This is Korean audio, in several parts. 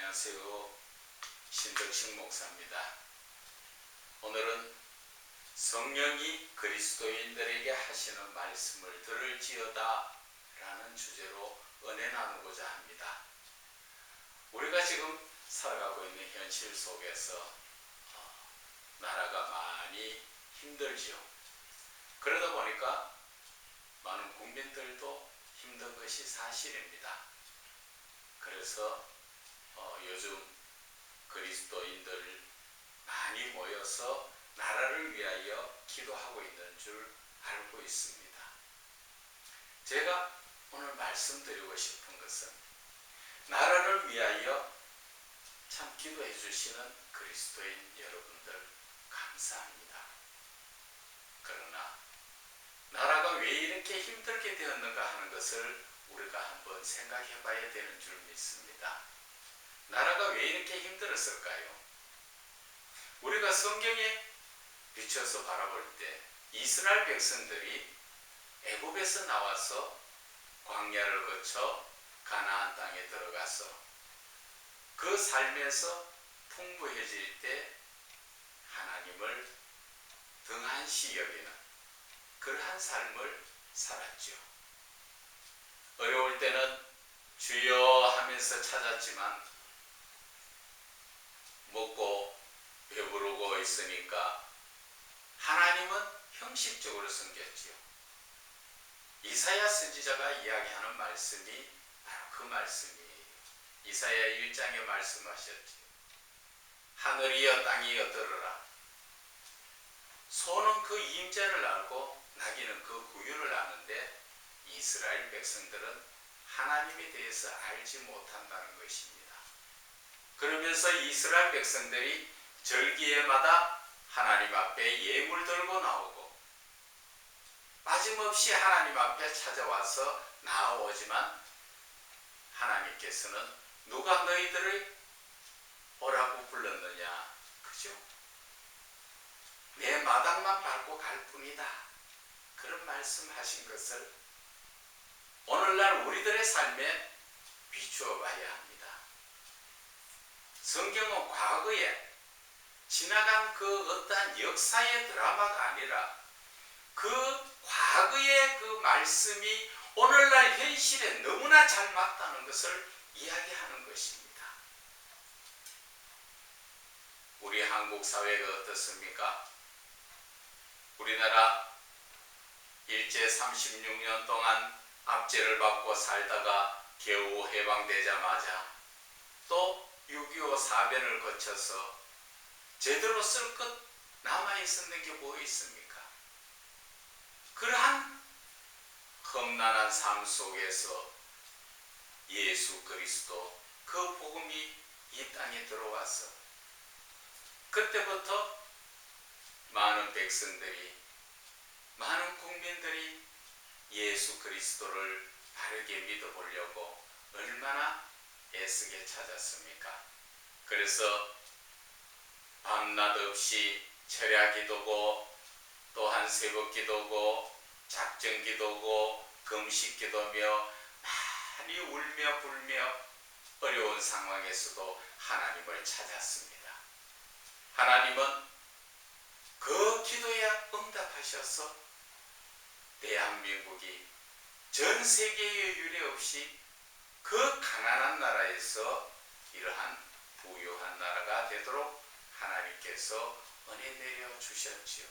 안녕하세요. 신덕식 목사입니다. 오늘은 성령이 그리스도인들에게 하시는 말씀을 들을지어다 라는 주제로 은혜 나누고자 합니다. 우리가 지금 살아가고 있는 현실 속에서 나라가 많이 힘들지요. 그러다 보니까 많은 국민들도 힘든 것이 사실입니다. 그래서 요즘 그리스도인들 많이 모여서 나라를 위하여 기도하고 있는 줄 알고 있습니다. 제가 오늘 말씀드리고 싶은 것은 나라를 위하여 참 기도해 주시는 그리스도인 여러분들 감사합니다. 그러나 나라가 왜 이렇게 힘들게 되었는가 하는 것을 우리가 한번 생각해 봐야 되는 줄 믿습니다. 나라가 왜 이렇게 힘들었을까요? 우리가 성경에 비춰서 바라볼 때 이스라엘 백성들이 애굽에서 나와서 광야를 거쳐 가나안 땅에 들어가서 그 삶에서 풍부해질 때 하나님을 등한시 여기는 그러한 삶을 살았죠. 어려울 때는 주여 하면서 찾았지만 먹고 배부르고 있으니까 하나님은 형식적으로 섬겼지요. 이사야 선지자가 이야기하는 말씀이 바로 그 말씀이에요. 이사야 1장에 말씀하셨죠. 하늘이여 땅이여 들으라. 소는 그 임재를 알고 나귀는 그 구유를 아는데 이스라엘 백성들은 하나님에 대해서 알지 못한다는 것입니다. 그러면서 이스라엘 백성들이 절기에마다 하나님 앞에 예물 들고 나오고 빠짐없이 하나님 앞에 찾아와서 나아오지만 하나님께서는 누가 너희들을 오라고 불렀느냐? 그죠? 내 마당만 밟고 갈 뿐이다. 그런 말씀하신 것을 오늘날 우리들의 삶에 비추어 봐야 합니다. 성경은 과거에 지나간 그 어떠한 역사의 드라마가 아니라 그 과거의 그 말씀이 오늘날 현실에 너무나 잘 맞다는 것을 이야기하는 것입니다. 우리 한국 사회가 어떻습니까? 우리나라 일제 36년 동안 압제를 받고 살다가 겨우 해방되자마자 또 6.25 사변을 거쳐서 제대로 쓸 것 남아있었는 게 뭐 있습니까? 그러한 험난한 삶 속에서 예수 그리스도 그 복음이 이 땅에 들어와서 그때부터 많은 백성들이 많은 국민들이 예수 그리스도를 바르게 믿어보려고 얼마나 애쓰게 찾았습니까? 그래서 밤낮 없이 철야 기도고 또한 새벽 기도고 작정 기도고 금식 기도며 많이 울며 불며 어려운 상황에서도 하나님을 찾았습니다. 하나님은 그 기도에 응답하셔서 대한민국이 전 세계에 유례 없이 그 가난한 나라에서 이러한 부유한 나라가 되도록 하나님께서 은혜 내려 주셨지요.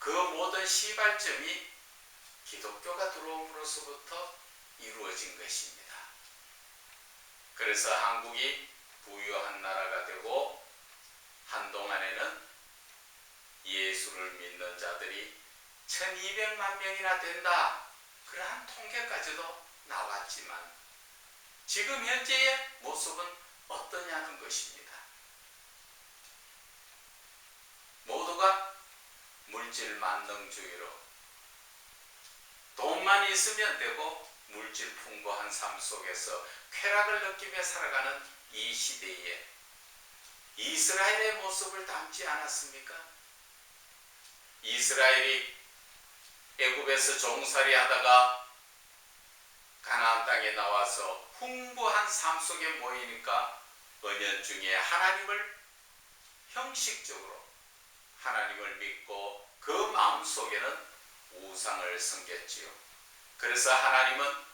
그 모든 시발점이 기독교가 들어옴으로써부터 이루어진 것입니다. 그래서 한국이 부유한 나라가 되고 한동안에는 예수를 믿는 자들이 1200만 명이나 된다. 그러한 통계까지도 나왔지만 지금 현재의 모습은 어떠냐는 것입니다. 모두가 물질 만능주의로 돈만 있으면 되고 물질 풍부한 삶 속에서 쾌락을 느끼며 살아가는 이 시대에 이스라엘의 모습을 닮지 않았습니까? 이스라엘이 애굽에서 종살이 하다가 가나안 땅에 나와서 풍부한 삶 속에 모이니까 은연중에 하나님을 형식적으로 하나님을 믿고 그 마음속에는 우상을 섬겼지요. 그래서 하나님은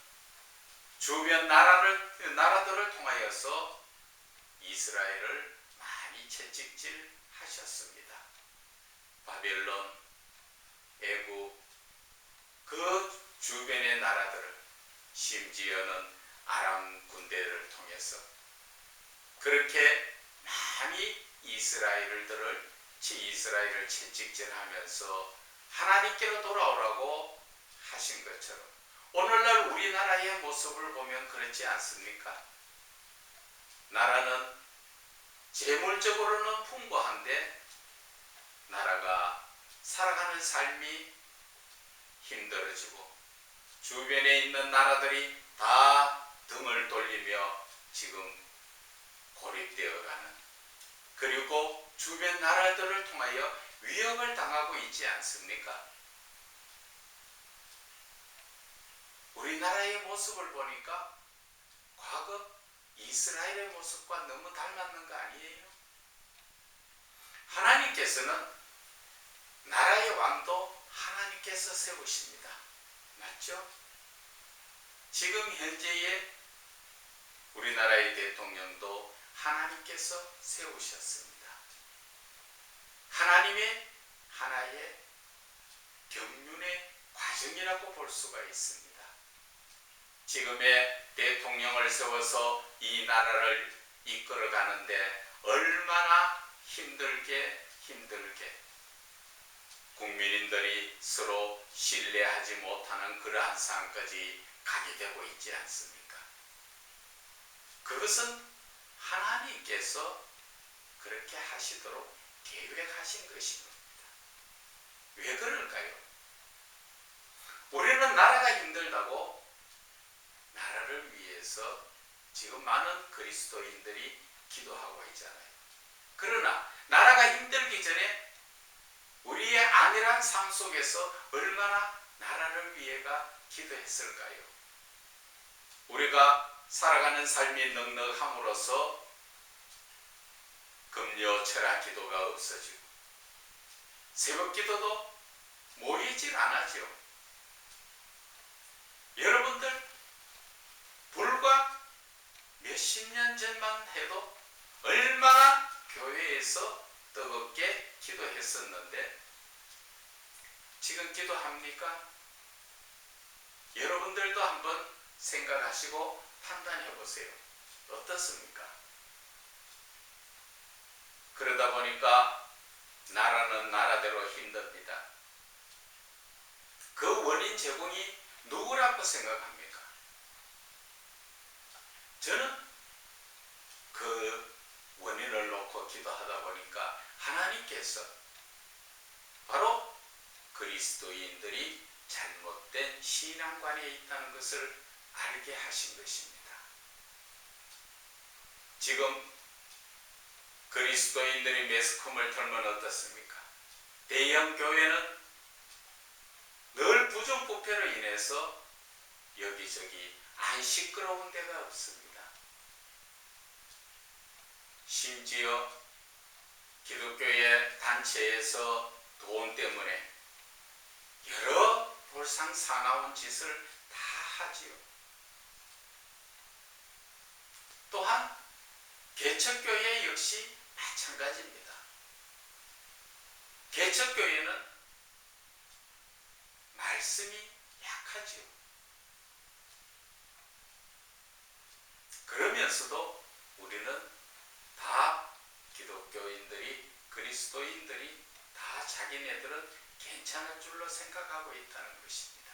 주변 나라들을 통하여서 이스라엘을 많이 채찍질 하셨습니다. 바벨론, 애굽, 그 주변의 나라들을, 심지어는 아람 군대를 통해서 그렇게 많이 이스라엘을 채찍질하면서 하나님께로 돌아오라고 하신 것처럼 오늘날 우리나라의 모습을 보면 그렇지 않습니까? 나라는 재물적으로는 풍부한데 나라가 살아가는 삶이 힘들어지고 주변에 있는 나라들이 다 등을 돌리며 지금 고립되어가는, 그리고 주변 나라들을 통하여 위협을 당하고 있지 않습니까? 우리나라의 모습을 보니까 과거 이스라엘의 모습과 너무 닮았는 거 아니에요? 하나님께서는 나라의 왕도 하나님께서 세우십니다. 맞죠? 지금 현재의 우리나라의 대통령도 하나님께서 세우셨습니다. 하나님의 하나의 경륜의 과정이라고 볼 수가 있습니다. 지금의 대통령을 세워서 이 나라를 이끌어 가는데 얼마나 힘들게 국민들이 서로 신뢰하지 못하는 그러한 상황까지 가게 되고 있지 않습니까? 그것은 하나님께서 그렇게 하시도록 계획하신 것인 겁니다. 왜 그럴까요? 우리는 나라가 힘들다고 나라를 위해서 지금 많은 그리스도인들이 기도하고 있잖아요. 그러나 나라가 힘들기 전에 우리의 안일한 삶 속에서 얼마나 나라를 위해가 기도했을까요? 우리가 살아가는 삶이 넉넉함으로써 금요 철학 기도가 없어지고 새벽 기도도 모이질 않았죠. 여러분들 불과 몇십 년 전만 해도 얼마나 교회에서 뜨겁게 기도했었는데 지금 기도합니까? 여러분들도 한번 생각하시고 판단해 보세요. 어떻습니까? 그러다 보니까 나라는 나라대로 힘듭니다. 그 원인 제공이 누구라고 생각합니까? 저는 그 원인을 놓고 기도하다 보니까 하나님께서 바로 그리스도인들이 잘못된 신앙관에 있다는 것을 알게 하신 것입니다. 지금 그리스도인들이 매스컴을 털면 어떻습니까? 대형 교회는 늘 부정부패로 인해서 여기저기 안 시끄러운 데가 없습니다. 심지어 기독교의 단체에서 돈 때문에 여러 볼상 사나운 짓을 다 하지요. 또한 개척교회 역시 마찬가지입니다. 개척교회는 말씀이 약하지요. 그러면서도 우리는 다 기독교인들이, 그리스도인들이 다 자기네들은 괜찮은 줄로 생각하고 있다는 것입니다.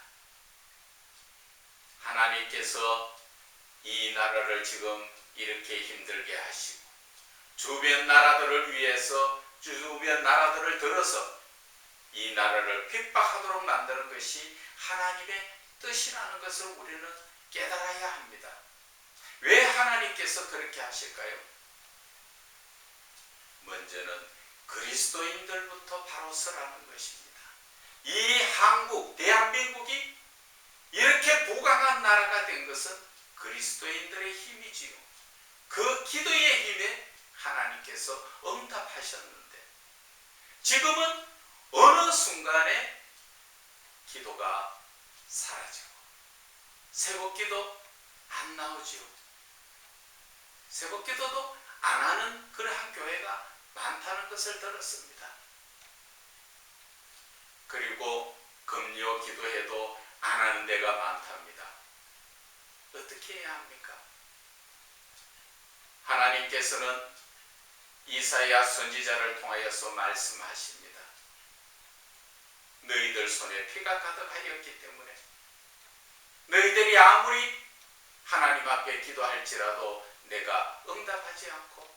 하나님께서 이 나라를 지금 이렇게 힘들게 하시고 주변 나라들을 위해서 주변 나라들을 들어서 이 나라를 핍박하도록 만드는 것이 하나님의 뜻이라는 것을 우리는 깨달아야 합니다. 왜 하나님께서 그렇게 하실까요? 먼저는 그리스도인들부터 바로 서라는 것입니다. 이 한국, 대한민국이 이렇게 부강한 나라가 된 것은 그리스도인들의 힘이지요. 그 기도의 힘에 하나님께서 응답하셨는데 지금은 어느 순간에 기도가 사라지고 새벽기도 안 나오지요. 새벽기도도 안 하는 그러한 교회가 많다는 것을 들었습니다. 그리고 금요 기도해도 안 하는 데가 많답니다. 어떻게 해야 합니까? 하나님께서는 이사야 선지자를 통하여서 말씀하십니다. 너희들 손에 피가 가득하였기 때문에 너희들이 아무리 하나님 앞에 기도할지라도 내가 응답하지 않고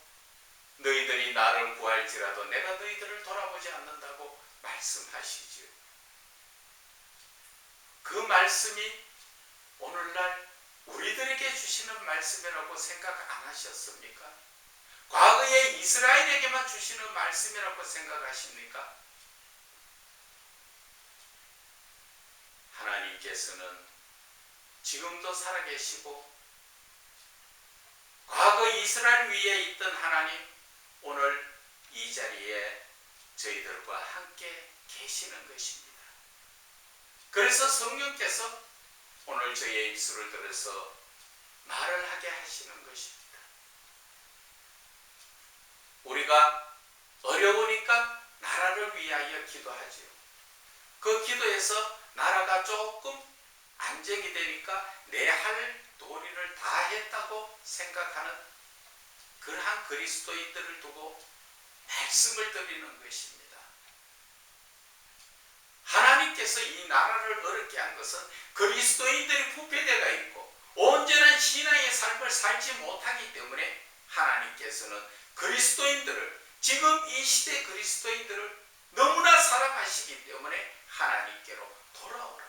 너희들이 나를 구할지라도 내가 너희들을 돌아보지 않는다고 말씀하시지요. 그 말씀이 오늘날 우리들에게 주시는 말씀이라고 생각 안 하셨습니까? 과거에 이스라엘에게만 주시는 말씀이라고 생각하십니까? 하나님께서는 지금도 살아계시고 과거 이스라엘 위에 있던 하나님 오늘 이 자리에 저희들과 함께 계시는 것입니다. 그래서 성령께서 오늘 저희의 입술을 들어서 말을 하게 하시는 것입니다. 우리가 어려우니까 나라를 위하여 기도하지요. 그 기도에서 나라가 조금 안정이 되니까 내 할 도리를 다 했다고 생각하는 그러한 그리스도인들을 두고 말씀을 드리는 것입니다. 하나님께서 이 나라를 어렵게 한 것은 그리스도인들이 부패되어 있고 온전한 신앙의 삶을 살지 못하기 때문에 하나님께서는 그리스도인들을 지금 이 시대 그리스도인들을 너무나 사랑하시기 때문에 하나님께로 돌아오라.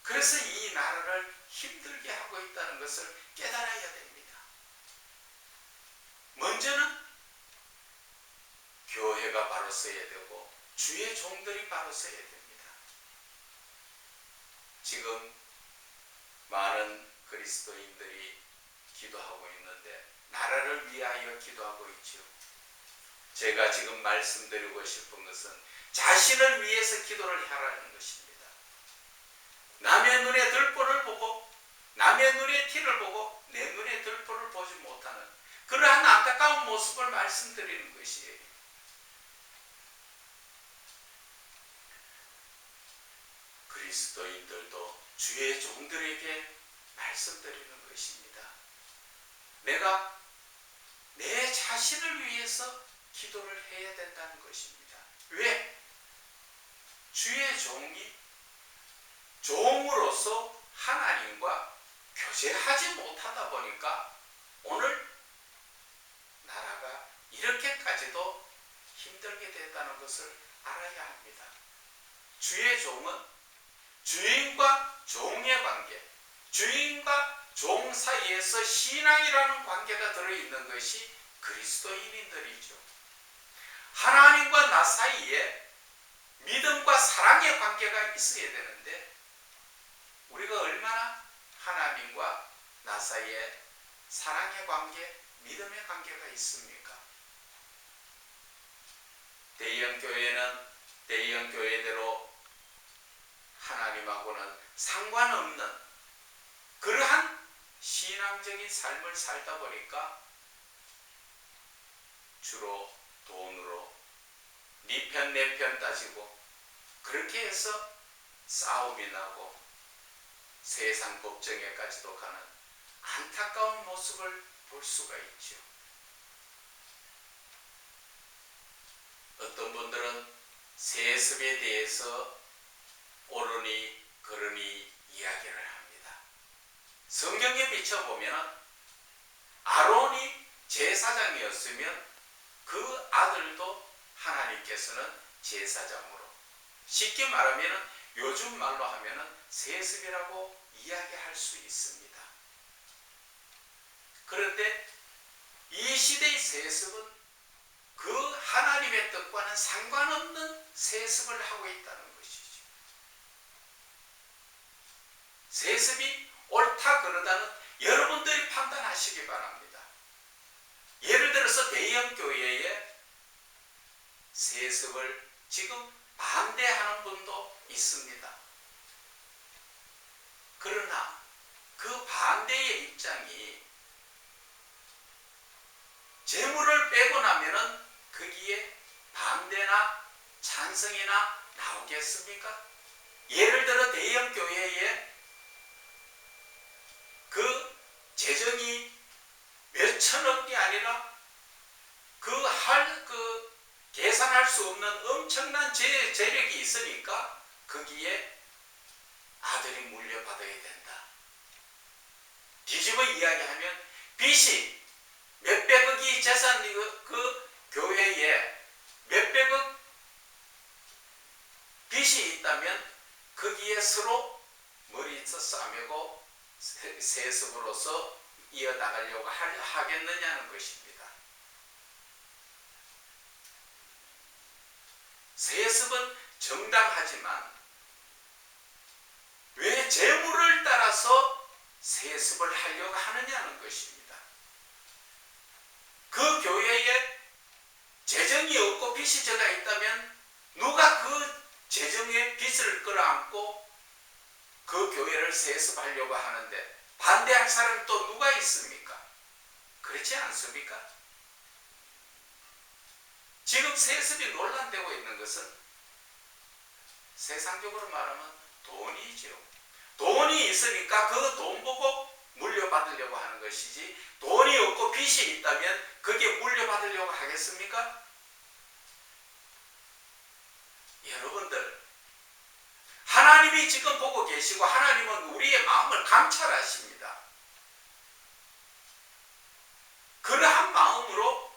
그래서 이 나라를 힘들게 하고 있다는 것을 깨달아야 됩니다. 먼저는 교회가 바로 서야 되고 주의 종들이 바로 서야 됩니다. 지금 많은 그리스도인들이 기도하고 있는데 나라를 위하여 기도하고 있죠. 제가 지금 말씀드리고 싶은 것은 자신을 위해서 기도를 하라는 것입니다. 남의 눈에 들보를 보고 남의 눈에 티를 보고 내 눈에 들보를 보지 못하는 그러한 안타까운 모습을 말씀드리는 것이에요. 그리스도인들도 주의 종들에게 말씀드리는 것입니다. 내가 내 자신을 위해서 기도를 해야 된다는 것입니다. 왜? 주의 종이 종으로서 하나님과 교제하지 못하다 보니까 오늘 나라가 이렇게까지도 힘들게 됐다는 것을 알아야 합니다. 주의 종은 주인과 종의 관계, 주인과 종 사이에서 신앙이라는 관계가 들어있는 것이 그리스도인들이죠. 하나님과 나 사이에 믿음과 사랑의 관계가 있어야 되는데 우리가 얼마나 하나님과 나 사이에 사랑의 관계, 믿음의 관계가 있습니까? 대형교회는 대형교회대로 하나님하고는 상관없는 그러한 신앙적인 삶을 살다 보니까 주로 돈으로 네 편 내 편 따지고 그렇게 해서 싸움이 나고 세상 법정에까지도 가는 안타까운 모습을 볼 수가 있죠. 어떤 분들은 세습에 대해서 옳으니 그르니 이야기를 합니다. 성경에 비춰보면 아론이 제사장이었으면 그 아들도 하나님께서는 제사장으로 쉽게 말하면 요즘 말로 하면 세습이라고 이야기할 수 있습니다. 그런데 이 시대의 세습은 그 하나님의 뜻과는 상관없는 세습을 하고 있다는 것이죠. 세습이 옳다 그러다는 여러분들이 판단하시기 바랍니다. 예를 들어서 대형 교회에 세습을 지금 반대하는 분도 있습니다. 그러나 그 반대의 입장이 재물을 빼고 나면은 거기에 반대나 찬성이나 나오겠습니까? 예를 들어 대형 교회에 그 재정이 몇 천억이 아니라 그 계산할 수 없는 엄청난 재력이 있으니까 거기에 아들이 물려받아야 된다. 뒤집어 이야기하면 빚이 몇백억이 재산 그 교회에 몇백억 빚이 있다면 거기에 서로 머리서 싸매고 세습으로서 이어나가려고 하겠느냐는 것입니다. 세습은 정당하지만 왜 재물을 따라서 세습을 하려고 하느냐는 것입니다. 그 교회에 재정이 없고 빚이 저가 있다면 누가 그 재정의 빚을 끌어안고 그 교회를 세습하려고 하는데 반대할 사람이 또 누가 있습니까? 그렇지 않습니까? 지금 세습이 논란되고 있는 것은 세상적으로 말하면 돈이죠. 돈이 있으니까 그 돈 보고 물려받으려고 하는 것이지, 돈이 없고 빚이 있다면 그게 물려받으려고 하겠습니까? 여러분들, 하나님이 지금 보고 계시고 하나님은 우리의 마음을 감찰하십니다. 그러한 마음으로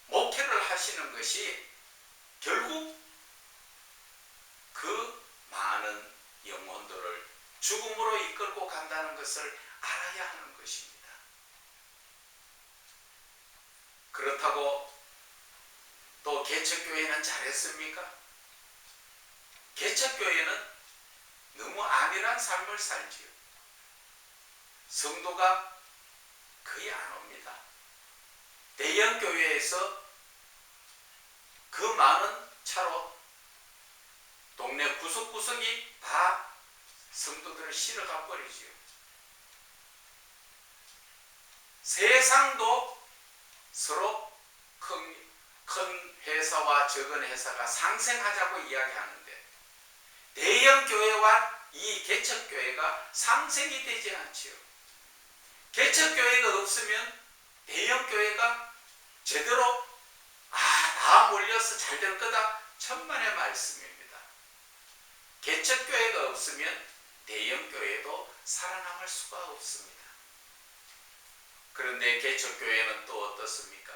목회를 하시는 것이 결국 그 많은 영혼들을 죽음으로 이끌고 간다는 것을 알아야 하는 것입니다. 그렇다고 또 개척교회는 잘했습니까? 개척교회는 너무 안일한 삶을 살지요. 성도가 거의 안 옵니다. 대형 교회에서 그 많은 차로 동네 구석구석이 다 성도들을 실어가 버리지요. 세상도 서로 큰 회사와 적은 회사가 상생하자고 이야기하는데 대형 교회와 이 개척교회가 상생이 되지 않지요. 개척교회가 없으면 대형 교회가 제대로 다 몰려서 잘 될 거다, 천만의 말씀입니다. 개척교회가 없으면 대형 교회도 살아남을 수가 없습니다. 그런데 개척교회는 또 어떻습니까?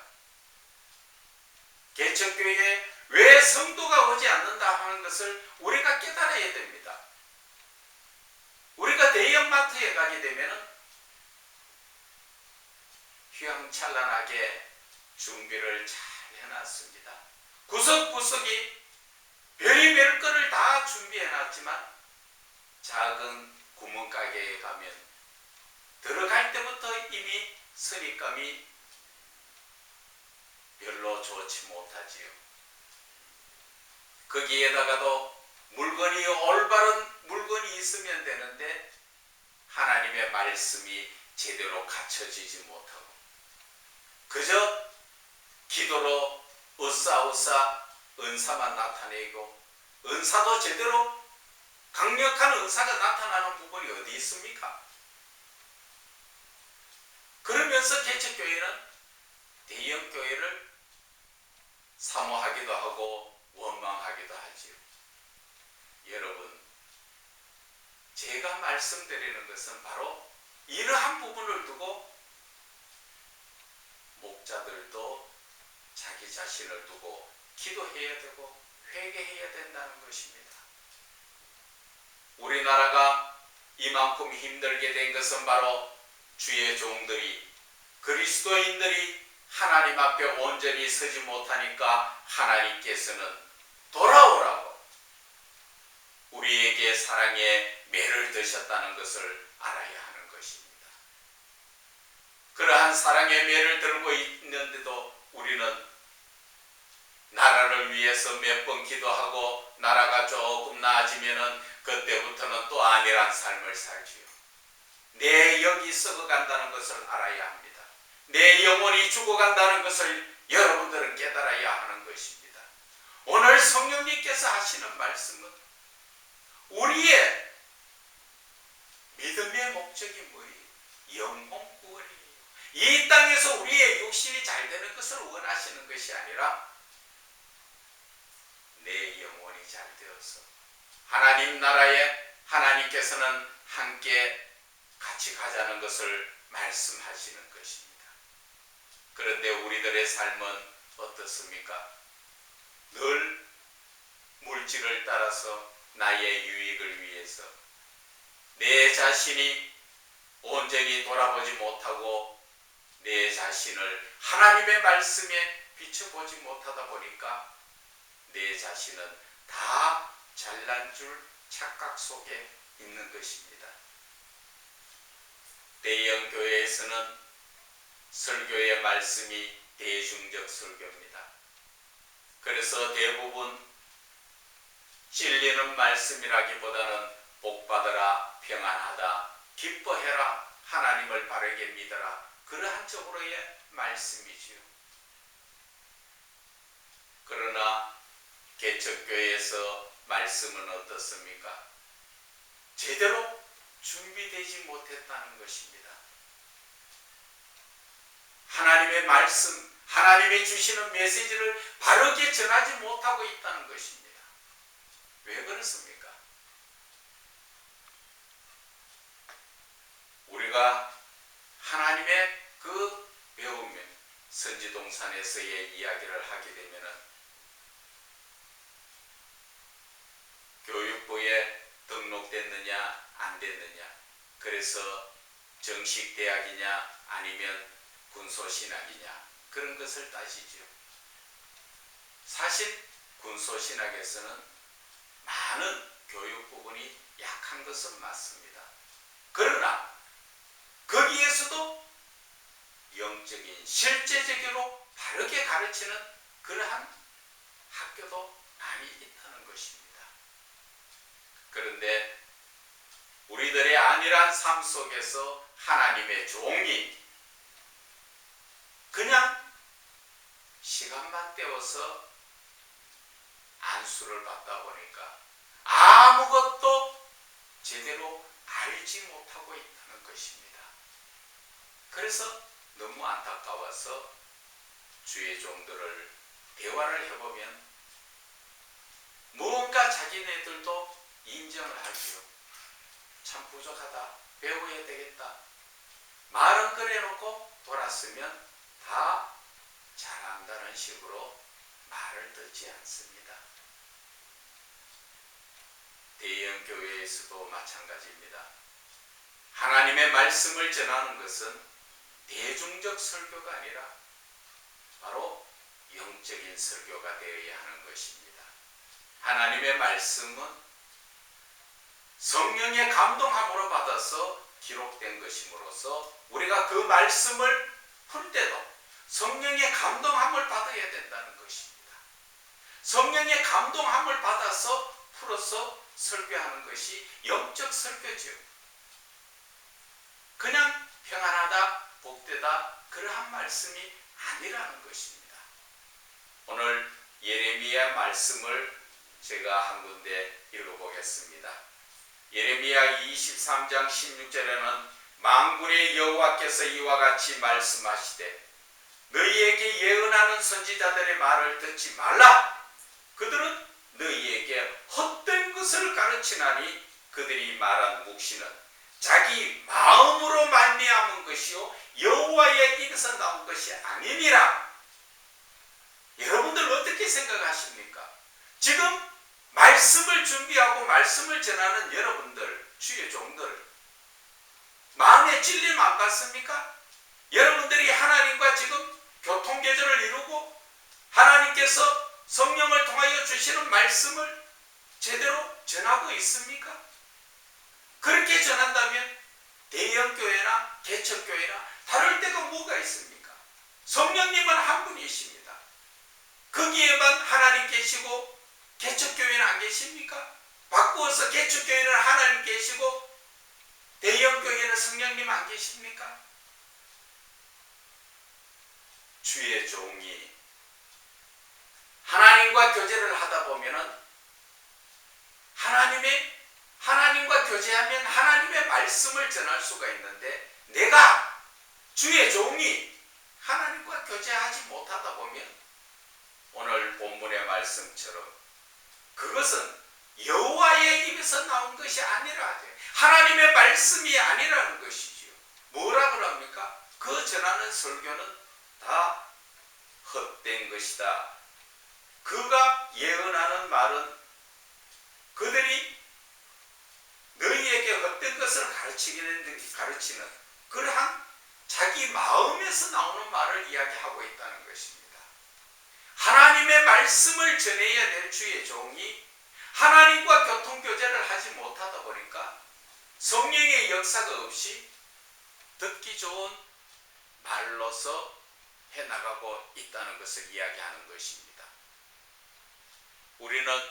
개척교회에 왜 성도가 오지 않는다 하는 것을 우리가 깨달아야 됩니다. 우리가 대형마트에 가게 되면 휘황찬란하게 준비를 잘 해놨습니다. 구석구석이 별의별 거를 다 준비해놨지만 작은 구멍가게에 가면 들어갈 때부터 이미 선입감이 별로 좋지 못하지요. 거기에다가도 물건이 올바른 물건이 있으면 되는데 하나님의 말씀이 제대로 갖춰지지 못하고 그저 기도로 으쌰으쌰 은사만 나타내고 은사도 제대로 강력한 은사가 나타나는 부분이 어디 있습니까? 그러면서 개척교회는 대형교회를 사모하기도 하고 원망하기도 하지요. 여러분, 제가 말씀드리는 것은 바로 이러한 부분을 두고 목자들도 자기 자신을 두고 기도해야 되고 회개해야 된다는 것입니다. 우리나라가 이만큼 힘들게 된 것은 바로 주의 종들이, 그리스도인들이 하나님 앞에 온전히 서지 못하니까 하나님께서는 돌아오라고 우리에게 사랑의 매를 드셨다는 것을 알아야 하는 것입니다. 그러한 사랑의 매를 들고 있는데도 우리는 나라를 위해서 몇 번 기도하고 나라가 조금 나아지면은 그때부터는 또 안일한 삶을 살지요. 내 영이 썩어간다는 것을 알아야 합니다. 내 영혼이 죽어간다는 것을 여러분들은 깨달아야 하는 것입니다. 오늘 성령님께서 하시는 말씀은 우리의 믿음의 목적이 뭐예요? 영혼 구원이에요. 이 땅에서 우리의 육신이 잘 되는 것을 원하시는 것이 아니라 내 영혼이 잘 되어서 하나님 나라에 하나님께서는 함께 같이 가자는 것을 말씀하시는 것입니다. 그런데 우리들의 삶은 어떻습니까? 늘 물질을 따라서 나의 유익을 위해서 내 자신이 온전히 돌아보지 못하고 내 자신을 하나님의 말씀에 비춰보지 못하다 보니까 내 자신은 다 잘난 줄 착각 속에 있는 것입니다. 대형 교회에서는 설교의 말씀이 대중적 설교입니다. 그래서 대부분 찔리는 말씀이라기보다는 복받아라, 평안하다, 기뻐해라, 하나님을 바르게 믿어라, 그러한 쪽으로의 말씀이지요. 그러나 개척교회에서 말씀은 어떻습니까? 제대로 준비되지 못했다는 것입니다. 하나님의 말씀, 하나님이 주시는 메시지를 바르게 전하지 못하고 있다는 것입니다. 왜 그렇습니까? 우리가 하나님의 그 배우면 선지동산에서의 이야기를 하게 되면은 교육부에 등록됐느냐 안 됐느냐, 그래서 정식 대학이냐 아니면 군소신학이냐, 그런 것을 따지죠. 사실 군소신학에서는 많은 교육 부분이 약한 것은 맞습니다. 그러나 거기에서도 영적인 실제적으로 바르게 가르치는 그러한 학교도 많이 있다는 것입니다. 그런데 우리들의 안일한 삶 속에서 하나님의 종이 그냥 시간만 때워서 안수를 받다 보니까 아무것도 제대로 알지 못하고 있다는 것입니다. 그래서 너무 안타까워서 주의 종들을 대화를 해보면 무언가 자기네들도 인정을 하지요. 참 부족하다, 배워야 되겠다. 말은 꺼내놓고 돌았으면 다 잘한다는 식으로 말을 듣지 않습니다. 대형 교회에서도 마찬가지입니다. 하나님의 말씀을 전하는 것은 대중적 설교가 아니라 바로 영적인 설교가 되어야 하는 것입니다. 하나님의 말씀은 성령의 감동함으로 받아서 기록된 것임으로써 우리가 그 말씀을 풀 때도 성령의 감동함을 받아야 된다는 것입니다. 성령의 감동함을 받아서 풀어서 설교하는 것이 영적 설교죠. 그냥 평안하다, 복되다, 그러한 말씀이 아니라는 것입니다. 오늘 예레미야 말씀을 제가 한 군데 읽어보겠습니다. 예레미야 23장 16절에는 만군의 여호와께서 이와 같이 말씀하시되 너희에게 예언하는 선지자들의 말을 듣지 말라. 그들은 너희에게 헛된 것을 가르치나니 그들이 말한 묵시는 자기 마음으로 말미암은 것이요 여호와의 입에서 나온 것이 아니니라. 여러분들 어떻게 생각하십니까? 지금 말씀을 준비하고 말씀을 전하는 여러분들, 주의 종들, 마음에 찔림 안 받습니까? 여러분들이 하나님과 지금 교통개조를 이루고 하나님께서 성령을 통하여 주시는 말씀을 제대로 전하고 있습니까? 그렇게 전한다면 대형교회나 개척교회나 다를 데가 뭐가 있습니까? 성령님은 한 분이십니다. 거기에만 하나님 계시고 개척교회는 안 계십니까? 바꾸어서 개척교회는 하나님 계시고 대형교회는 성령님 안 계십니까? 주의 종이 하나님과 교제를 하다 보면은 하나님과 교제하면 하나님의 말씀을 전할 수가 있는데, 내가 주의 종이 하나님과 교제하지 못하다 보면 오늘 본문의 말씀처럼 그것은 여호와의 입에서 나온 것이 아니라 하나님의 말씀이 아니라는 것이지요. 뭐라 그럽니까? 그 전하는 설교는 다 헛된 것이다. 그가 예언하는 말은 그들이 너희에게 헛된 것을 가르치는 그러한 자기 마음에서 나오는 말을 이야기하고 있다는 것입니다. 하나님의 말씀을 전해야 될 주의 종이 하나님과 교통교제를 하지 못하다 보니까 성령의 역사가 없이 듣기 좋은 말로서 해나가고 있다는 것을 이야기하는 것입니다. 우리는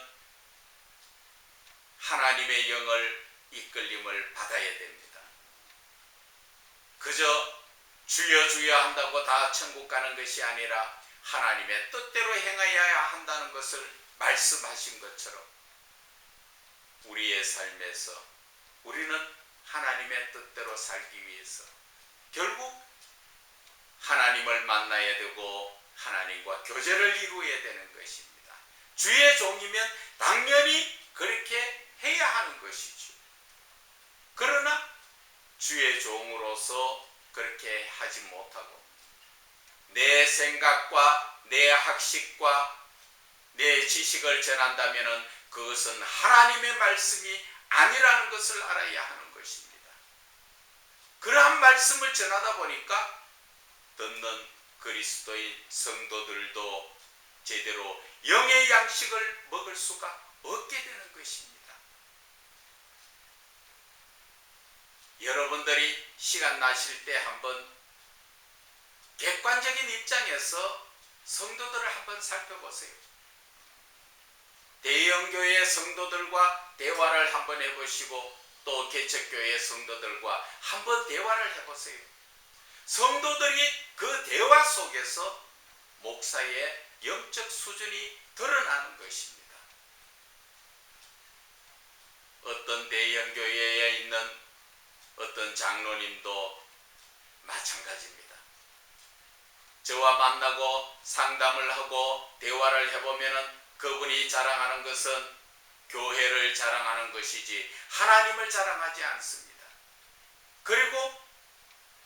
하나님의 영을 이끌림을 받아야 됩니다. 그저 주여 주여 한다고 다 천국 가는 것이 아니라 하나님의 뜻대로 행하여야 한다는 것을 말씀하신 것처럼 우리의 삶에서 우리는 하나님의 뜻대로 살기 위해서 결국 하나님을 만나야 되고 하나님과 교제를 이루어야 되는 것입니다. 주의 종이면 당연히 그렇게 해야 하는 것이죠. 그러나 주의 종으로서 그렇게 하지 못하고 내 생각과 내 학식과 내 지식을 전한다면 그것은 하나님의 말씀이 아니라는 것을 알아야 하는 것입니다. 그러한 말씀을 전하다 보니까 듣는 그리스도의 성도들도 제대로 영의 양식을 먹을 수가 없게 되는 것입니다. 여러분들이 시간 나실 때 한번 객관적인 입장에서 성도들을 한번 살펴보세요. 대형교회 성도들과 대화를 한번 해보시고 또 개척교회 성도들과 한번 대화를 해보세요. 성도들이 그 대화 속에서 목사의 영적 수준이 드러나는 것입니다. 어떤 대형교회에 있는 어떤 장로님도 마찬가지입니다. 저와 만나고 상담을 하고 대화를 해보면 그분이 자랑하는 것은 교회를 자랑하는 것이지 하나님을 자랑하지 않습니다. 그리고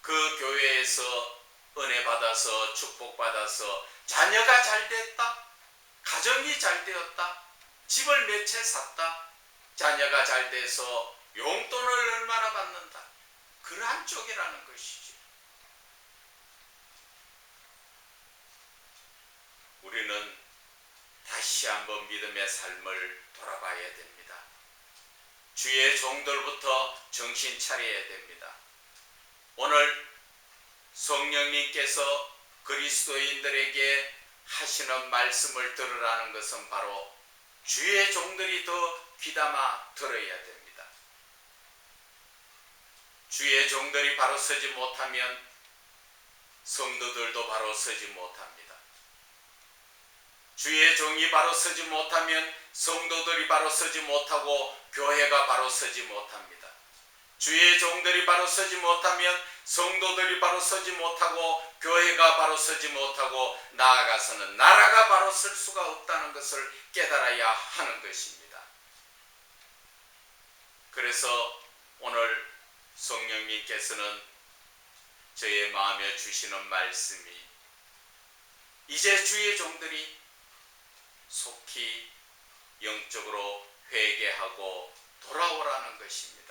그 교회에서 은혜 받아서 축복받아서 자녀가 잘 됐다, 가정이 잘 되었다, 집을 몇 채 샀다, 자녀가 잘 돼서 용돈을 얼마나 받는다, 그러한 쪽이라는 것이죠. 우리는 다시 한번 믿음의 삶을 돌아봐야 됩니다. 주의 종들부터 정신 차려야 됩니다. 오늘 성령님께서 그리스도인들에게 하시는 말씀을 들으라는 것은 바로 주의 종들이 더 귀담아 들어야 됩니다. 주의 종들이 바로 서지 못하면 성도들도 바로 서지 못합니다. 주의 종이 바로 서지 못하면 성도들이 바로 서지 못하고 교회가 바로 서지 못합니다. 주의 종들이 바로 서지 못하면 성도들이 바로 서지 못하고 교회가 바로 서지 못하고 나아가서는 나라가 바로 설 수가 없다는 것을 깨달아야 하는 것입니다. 그래서 오늘 성령님께서는 저의 마음에 주시는 말씀이 이제 주의 종들이 속히 영적으로 회개하고 돌아오라는 것입니다.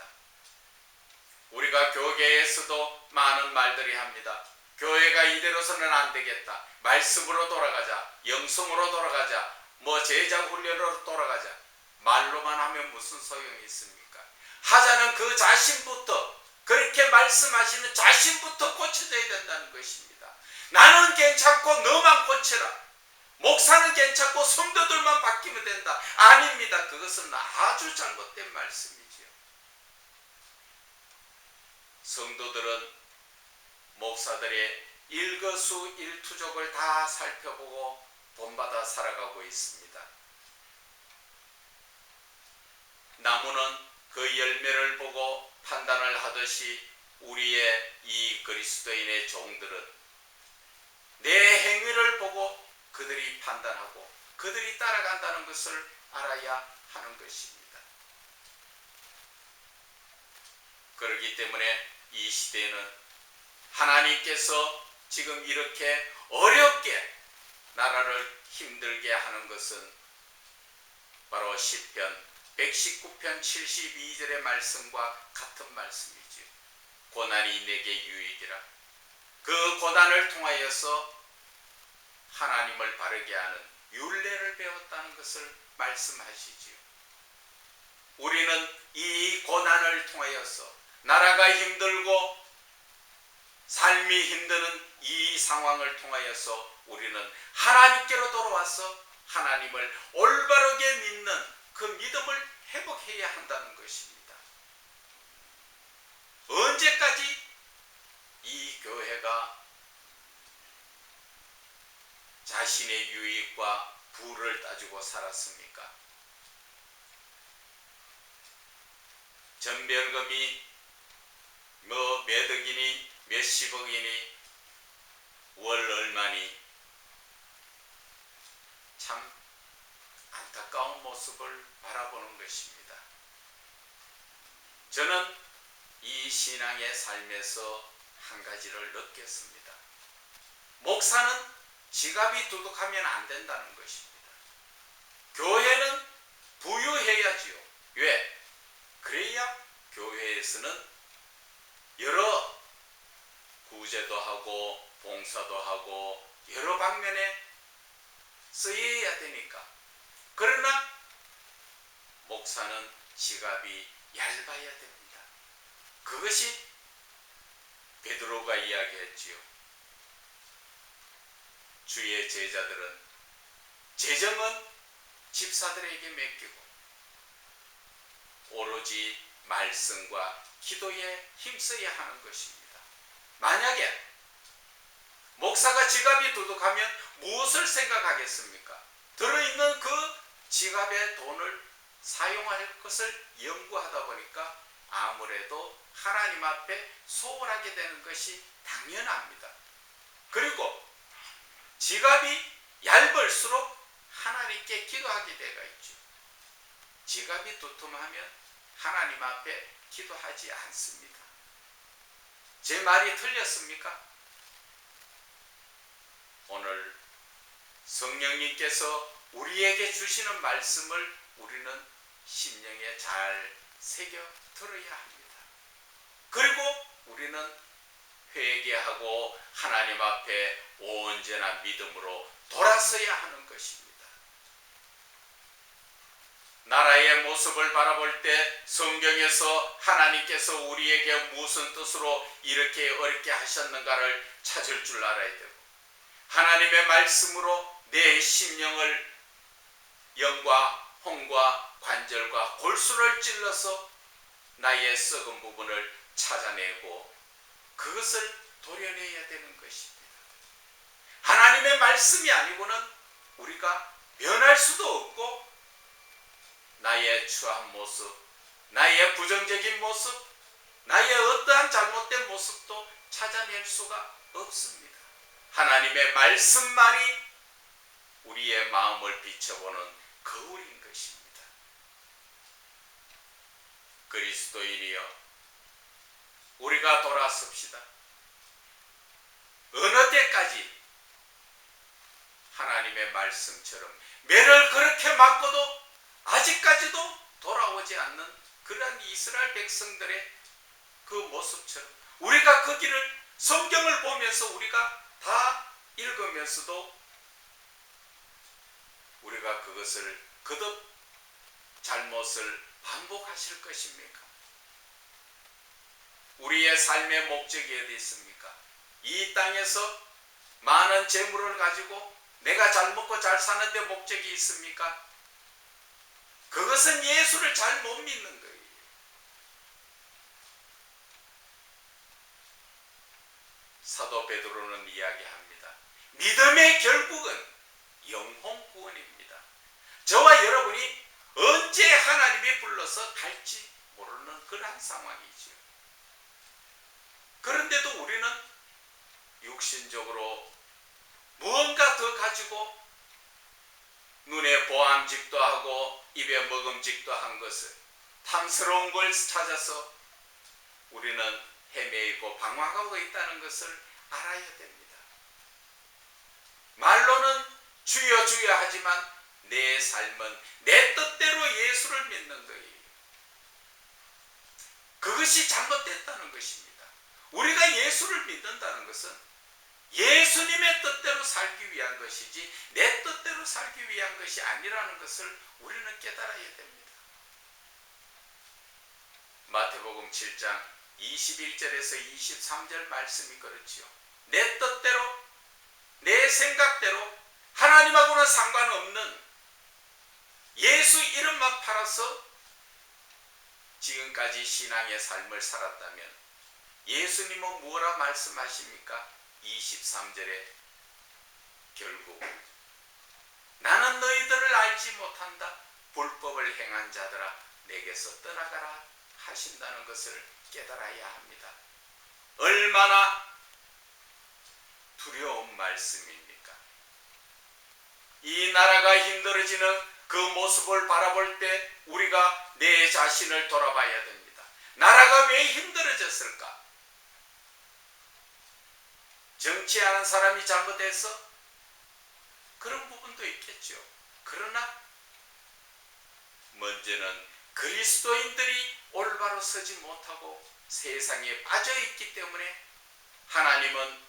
우리가 교계에서도 많은 말들이 합니다. 교회가 이대로서는 안 되겠다. 말씀으로 돌아가자. 영성으로 돌아가자. 제자 훈련으로 돌아가자. 말로만 하면 무슨 소용이 있습니까? 하자는 그 자신부터 그렇게 말씀하시는 자신부터 고쳐져야 된다는 것입니다. 나는 괜찮고 너만 고쳐라. 목사는 괜찮고 성도들만 바뀌면 된다. 아닙니다. 그것은 아주 잘못된 말씀이지요. 성도들은 목사들의 일거수일투족을 다 살펴보고 본받아 살아가고 있습니다. 나무는 그 열매를 보고 판단을 하듯이 우리의 이 그리스도인의 종들은 내 행위를 보고 그들이 판단하고 그들이 따라간다는 것을 알아야 하는 것입니다. 그렇기 때문에 이 시대에는 하나님께서 지금 이렇게 어렵게 나라를 힘들게 하는 것은 바로 시편 119편 72절의 말씀과 같은 말씀이지요. 고난이 내게 유익이라. 그 고난을 통하여서 하나님을 바르게 하는 율례를 배웠다는 것을 말씀하시지요. 우리는 이 고난을 통하여서 나라가 힘들고 삶이 힘드는 이 상황을 통하여서 우리는 하나님께로 돌아와서 하나님을 올바르게 믿는 그 믿음을 회복해야 한다는 것입니다. 언제까지 이 교회가 자신의 유익과 부를 따지고 살았습니까? 전별금이 몇억이니 몇십억이니 월 얼마니 참 안타까운 모습을 바라보는 것입니다. 저는 이 신앙의 삶에서 한 가지를 느꼈습니다. 목사는 지갑이 두둑하면 안 된다는 것입니다. 교회는 부유해야지요. 왜? 그래야 교회에서는 여러 구제도 하고 봉사도 하고 여러 방면에 쓰여야 되니까. 그러나 목사는 지갑이 얇아야 됩니다. 그것이 베드로가 이야기했지요. 주의 제자들은 재정은 집사들에게 맡기고 오로지 말씀과 기도에 힘써야 하는 것입니다. 만약에 목사가 지갑이 두둑하면 무엇을 생각하겠습니까? 들어있는 그 지갑의 돈을 사용할 것을 연구하다 보니까 아무래도 하나님 앞에 소홀하게 되는 것이 당연합니다. 그리고 지갑이 얇을수록 하나님께 기도하게 되어 있죠. 지갑이 두툼하면 하나님 앞에 기도하지 않습니다. 제 말이 틀렸습니까? 오늘 성령님께서 우리에게 주시는 말씀을 우리는 심령에 잘 새겨 들어야 합니다. 그리고 우리는 회개하고 하나님 앞에 온전한 믿음으로 돌아서야 하는 것입니다. 나라의 모습을 바라볼 때 성경에서 하나님께서 우리에게 무슨 뜻으로 이렇게 어렵게 하셨는가를 찾을 줄 알아야 되고, 하나님의 말씀으로 내 심령을 영과 홍과 관절과 골수를 찔러서 나의 썩은 부분을 찾아내고 그것을 도려내야 되는 것입니다. 하나님의 말씀이 아니고는 우리가 변할 수도 없고 나의 추한 모습, 나의 부정적인 모습, 나의 어떠한 잘못된 모습도 찾아낼 수가 없습니다. 하나님의 말씀만이 우리의 마음을 비춰보는 거울인 것입니다. 그리스도인이여, 우리가 돌아섭시다. 어느 때까지 하나님의 말씀처럼 매를 그렇게 맞고도 아직까지도 돌아오지 않는 그러한 이스라엘 백성들의 그 모습처럼 우리가 그 길을 성경을 보면서 우리가 다 읽으면서도 우리가 그것을 거듭 잘못을 반복하실 것입니까? 우리의 삶의 목적이 어디 있습니까? 이 땅에서 많은 재물을 가지고 내가 잘 먹고 잘 사는데 목적이 있습니까? 그것은 예수를 잘 못 믿는 거예요. 사도 베드로는 이야기합니다. 믿음의 결국은 영혼 구원입니다. 저와 여러분이 언제 하나님이 불러서 갈지 모르는 그러한 상황이죠. 그런데도 우리는 육신적으로 무언가 더 가지고 눈에 보암직도 하고 입에 먹음직도 한 것을 탐스러운 걸 찾아서 우리는 헤매이고 방황하고 있다는 것을 알아야 됩니다. 말로는 주여 주여 하지만 내 삶은 내 뜻대로 예수를 믿는 거예요. 그것이 잘못됐다는 것입니다. 우리가 예수를 믿는다는 것은 예수님의 뜻대로 살기 위한 것이지 내 뜻대로 살기 위한 것이 아니라는 것을 우리는 깨달아야 됩니다. 마태복음 7장 21절에서 23절 말씀이 그렇지요. 내 뜻대로 내 생각대로 하나님하고는 상관없는 예수 이름만 팔아서 지금까지 신앙의 삶을 살았다면 예수님은 뭐라 말씀하십니까? 23절에 결국 나는 너희들을 알지 못한다. 불법을 행한 자들아 내게서 떠나가라 하신다는 것을 깨달아야 합니다. 얼마나 두려운 말씀입니까? 이 나라가 힘들어지는 그 모습을 바라볼 때 우리가 내 자신을 돌아봐야 됩니다. 나라가 왜 힘들어졌을까? 정치하는 사람이 잘못해서 그런 부분도 있겠죠. 그러나 먼저는 그리스도인들이 올바로 서지 못하고 세상에 빠져 있기 때문에 하나님은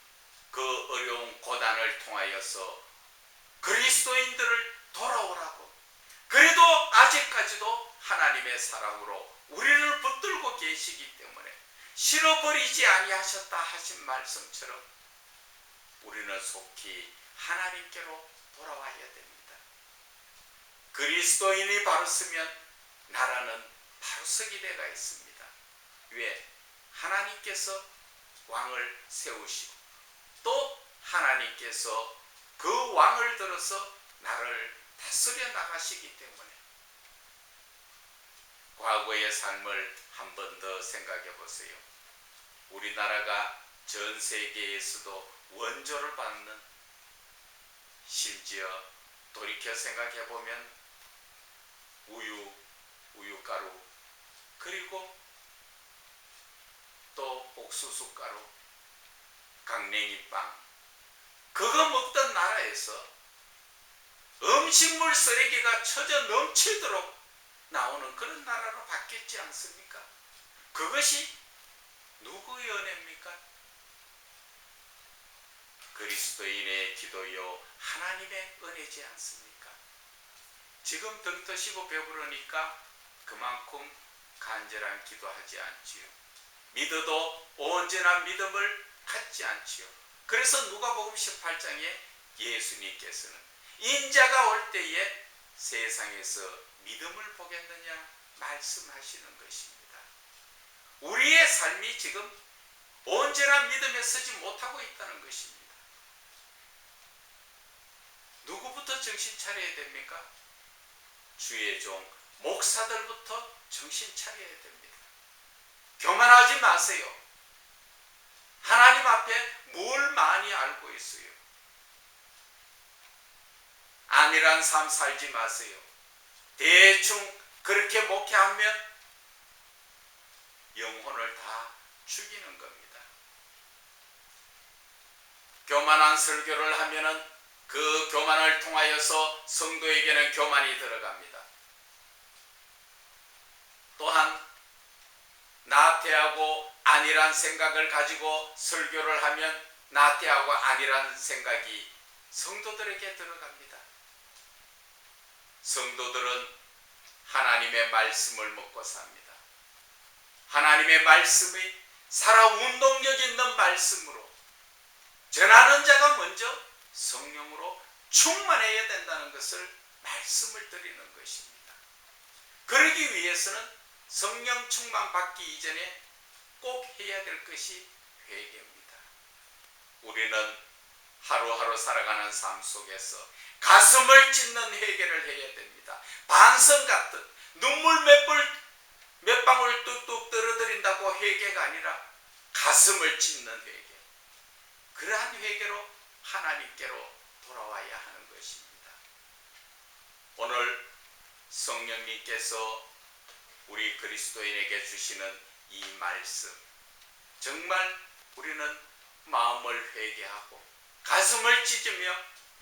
그 어려운 고난을 통하여서 그리스도인들을 돌아오라고, 그래도 아직까지도 하나님의 사랑으로 우리를 붙들고 계시기 때문에 실어버리지 아니하셨다 하신 말씀처럼 우리는 속히 하나님께로 돌아와야 됩니다. 그리스도인이 바로 서면 나라는 바로 서게 되어 있습니다. 왜? 하나님께서 왕을 세우시고 또 하나님께서 그 왕을 들어서 나를 다스려 나가시기 때문에 과거의 삶을 한 번 더 생각해 보세요. 우리나라가 전 세계에서도 원조를 받는, 심지어 돌이켜 생각해 보면 우유가루, 그리고 또 옥수수가루, 강냉이빵, 그거 먹던 나라에서 음식물 쓰레기가 처져 넘치도록 나오는 그런 나라로 바뀌었지 않습니까? 그것이 누구의 은혜입니까? 그리스도인의 기도요 하나님의 은혜지 않습니까? 지금 등 터시고 배부르니까 그만큼 간절한 기도하지 않지요. 믿어도 언제나 믿음을 갖지 않지요. 그래서 누가복음 18장에 예수님께서는 인자가 올 때에 세상에서 믿음을 보겠느냐 말씀하시는 것입니다. 우리의 삶이 지금 언제나 믿음에 서지 못하고 있다는 것입니다. 누구부터 정신 차려야 됩니까? 주의 종 목사들부터 정신 차려야 됩니다. 교만하지 마세요. 하나님 앞에 뭘 많이 알고 있어요. 안일한 삶 살지 마세요. 대충 그렇게 목회하면 영혼을 다 죽이는 겁니다. 교만한 설교를 하면은 그 교만을 통하여서 성도에게는 교만이 들어갑니다. 또한 나태하고 안일한 생각을 가지고 설교를 하면 나태하고 안일한 생각이 성도들에게 들어갑니다. 성도들은 하나님의 말씀을 먹고 삽니다. 하나님의 말씀이 살아 운동력 있는 말씀으로 전하는 자가 먼저 성령으로 충만해야 된다는 것을 말씀을 드리는 것입니다. 그러기 위해서는 성령 충만 받기 이전에 꼭 해야 될 것이 회개입니다. 우리는 하루하루 살아가는 삶 속에서 가슴을 찢는 회개를 해야 됩니다. 반성 같은 눈물 몇 방울 뚝뚝 떨어뜨린다고 회개가 아니라 가슴을 찢는 회개. 그러한 회개로 하나님께로 돌아와야 하는 것입니다. 오늘 성령님께서 우리 그리스도인에게 주시는 이 말씀, 정말 우리는 마음을 회개하고 가슴을 찢으며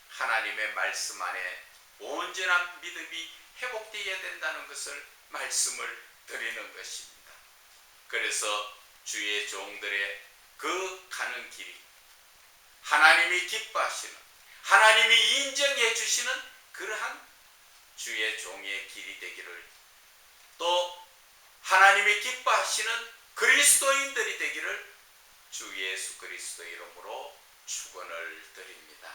하나님의 말씀 안에 온전한 믿음이 회복되어야 된다는 것을 말씀을 드리는 것입니다. 그래서 주의 종들의 그 가는 길이 하나님이 기뻐하시는, 하나님이 인정해 주시는 그러한 주의 종의 길이 되기를, 또 하나님이 기뻐하시는 그리스도인들이 되기를 주 예수 그리스도 이름으로 축원을 드립니다.